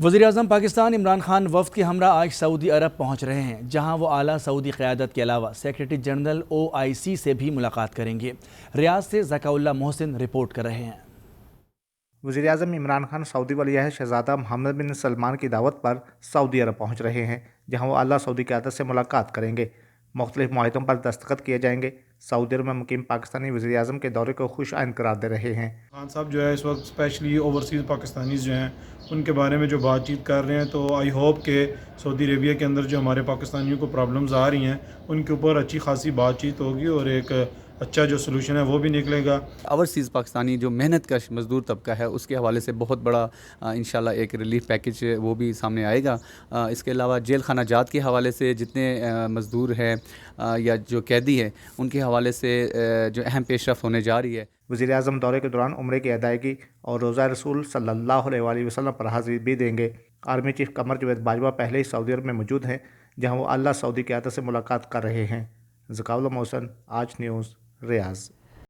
وزیراعظم پاکستان عمران خان وفد کے ہمراہ آج سعودی عرب پہنچ رہے ہیں، جہاں وہ اعلیٰ سعودی قیادت کے علاوہ سیکریٹری جنرل OIC سے بھی ملاقات کریں گے۔ ریاض سے ذکا اللہ محسن رپورٹ کر رہے ہیں۔ وزیراعظم عمران خان سعودی ولیعہد شہزادہ محمد بن سلمان کی دعوت پر سعودی عرب پہنچ رہے ہیں، جہاں وہ اعلیٰ سعودی قیادت سے ملاقات کریں گے۔ مختلف معاہدوں پر دستخط کیے جائیں گے۔ سعودی عرب میں مقیم پاکستانی وزیراعظم کے دورے کو خوش آئند قرار دے رہے ہیں۔ خان صاحب جو ہے اس وقت اسپیشلی اوورسیز پاکستانیز جو ہیں ان کے بارے میں جو بات چیت کر رہے ہیں، تو آئی ہوپ کہ سعودی عربیہ کے اندر جو ہمارے پاکستانیوں کو پرابلمز آ رہی ہیں ان کے اوپر اچھی خاصی بات چیت ہوگی اور ایک اچھا جو سلوشن ہے وہ بھی نکلے گا۔ اوورسیز پاکستانی جو محنت کش مزدور طبقہ ہے اس کے حوالے سے بہت بڑا انشاءاللہ ایک ریلیف پیکج وہ بھی سامنے آئے گا۔ اس کے علاوہ جیل خانہ جات کے حوالے سے جتنے مزدور ہیں یا جو قیدی ہیں ان کے حوالے سے جو اہم پیش رفت ہونے جا رہی ہے۔ وزیراعظم دورے کے دوران عمرے کی ادائیگی اور روزہ رسول صلی اللہ علیہ وآلہ وسلم پر حاضری بھی دیں گے۔ آرمی چیف قمر جاوید باجوہ پہلے ہی سعودی عرب میں موجود ہیں، جہاں وہ اعلیٰ سعودی قیادت سے ملاقات کر رہے ہیں۔ ذکا اللہ محسن، آج نیوز، ریاض۔